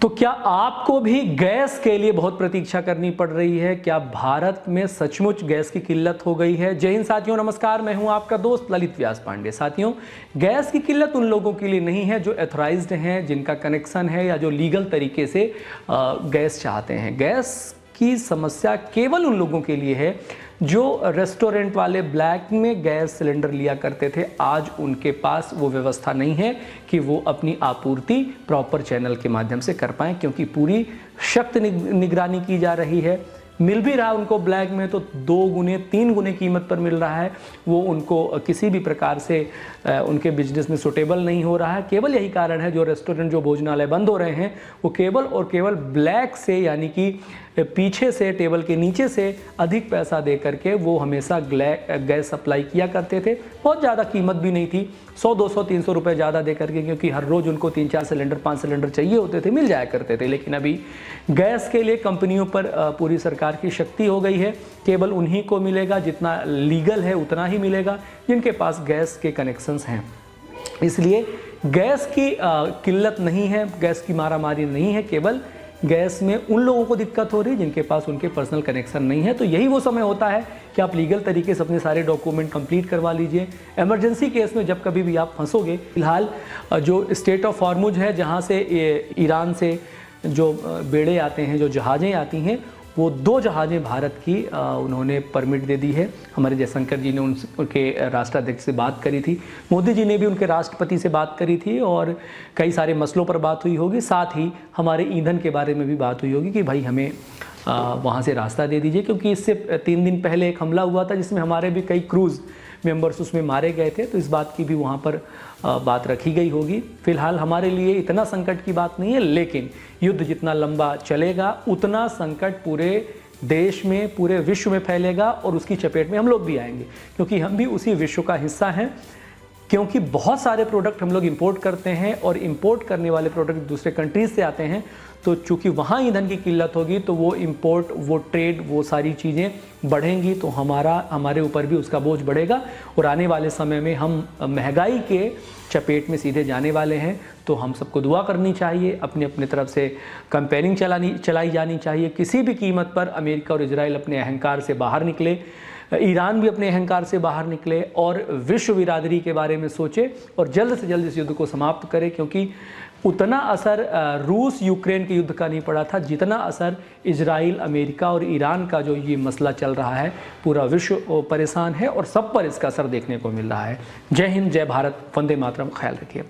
तो क्या आपको भी गैस के लिए बहुत प्रतीक्षा करनी पड़ रही है? क्या भारत में सचमुच गैस की किल्लत हो गई है? जय हिंद साथियों, नमस्कार। मैं हूं आपका दोस्त ललित व्यास पांडे। साथियों, गैस की किल्लत उन लोगों के लिए नहीं है जो एथोराइज्ड हैं, जिनका कनेक्शन है या जो लीगल तरीके से गैस चाहते हैं। गैस की समस्या केवल उन लोगों के लिए है जो रेस्टोरेंट वाले ब्लैक में गैस सिलेंडर लिया करते थे। आज उनके पास वो व्यवस्था नहीं है कि वो अपनी आपूर्ति प्रॉपर चैनल के माध्यम से कर पाएं, क्योंकि पूरी सख्त निगरानी की जा रही है। मिल भी रहा उनको ब्लैक में तो 2 गुने 3 गुने कीमत पर मिल रहा है। वो उनको किसी भी प्रकार से उनके बिजनेस में सुटेबल नहीं हो रहा है। केवल यही कारण है जो रेस्टोरेंट, जो भोजनालय बंद हो रहे हैं, वो केवल और केवल ब्लैक से, यानी कि पीछे से, टेबल के नीचे से अधिक पैसा दे करके वो हमेशा गैस सप्लाई किया करते थे। बहुत ज़्यादा कीमत भी नहीं थी, 100, 200, 300 रुपये ज़्यादा दे करके, क्योंकि हर रोज़ उनको 3-4 सिलेंडर, 5 सिलेंडर चाहिए होते थे, मिल जाया करते थे। लेकिन अभी गैस के लिए कंपनियों पर पूरी सरकार की शक्ति हो गई है। केवल उन्हीं को मिलेगा, जितना लीगल है उतना ही मिलेगा, जिनके पास गैस के कनेक्शंस हैं। इसलिए गैस की किल्लत नहीं है, गैस की मारामारी नहीं है, केवल गैस में उन लोगों को दिक्कत हो रही है जिनके पास उनके पर्सनल कनेक्शन नहीं है। तो यही वो समय होता है कि आप लीगल तरीके से अपने सारे डॉक्यूमेंट कंप्लीट करवा लीजिए। इमरजेंसी केस में जब कभी भी आप फंसोगे, फिलहाल जो स्टेट ऑफ हॉर्मुज है, जहाँ से ईरान से जो बेड़े आते हैं, जो जहाज़ें आती हैं, वो 2 जहाज़ें भारत की उन्होंने परमिट दे दी है। हमारे जयशंकर जी ने उनके राष्ट्राध्यक्ष से बात करी थी, मोदी जी ने भी उनके राष्ट्रपति से बात करी थी, और कई सारे मसलों पर बात हुई होगी। साथ ही हमारे ईंधन के बारे में भी बात हुई होगी कि भाई हमें वहाँ से रास्ता दे दीजिए, क्योंकि इससे 3 दिन पहले एक हमला हुआ था जिसमें हमारे भी कई क्रूज़ मेंबर्स उसमें मारे गए थे। तो इस बात की भी वहाँ पर बात रखी गई होगी। फिलहाल हमारे लिए इतना संकट की बात नहीं है, लेकिन युद्ध जितना लंबा चलेगा उतना संकट पूरे देश में, पूरे विश्व में फैलेगा, और उसकी चपेट में हम लोग भी आएंगे, क्योंकि हम भी उसी विश्व का हिस्सा हैं। क्योंकि बहुत सारे प्रोडक्ट हम लोग इंपोर्ट करते हैं, और इंपोर्ट करने वाले प्रोडक्ट दूसरे कंट्रीज से आते हैं। तो चूंकि वहाँ ईंधन की किल्लत होगी, तो वो इंपोर्ट, वो ट्रेड, वो सारी चीज़ें बढ़ेंगी, तो हमारे ऊपर भी उसका बोझ बढ़ेगा, और आने वाले समय में हम महंगाई के चपेट में सीधे जाने वाले हैं। तो हम सबको दुआ करनी चाहिए, अपने अपने तरफ से कैंपेनिंग चलाई जानी चाहिए। किसी भी कीमत पर अमेरिका और इजराइल अपने अहंकार से बाहर निकले, ईरान भी अपने अहंकार से बाहर निकले, और विश्व बिरादरी के बारे में सोचे, और जल्द से जल्द इस युद्ध को समाप्त करे। क्योंकि उतना असर रूस यूक्रेन के युद्ध का नहीं पड़ा था जितना असर इजराइल, अमेरिका और ईरान का जो ये मसला चल रहा है। पूरा विश्व परेशान है, और सब पर इसका असर देखने को मिल रहा है। जय हिंद, जय भारत, वंदे मातरम। ख्याल रखिए।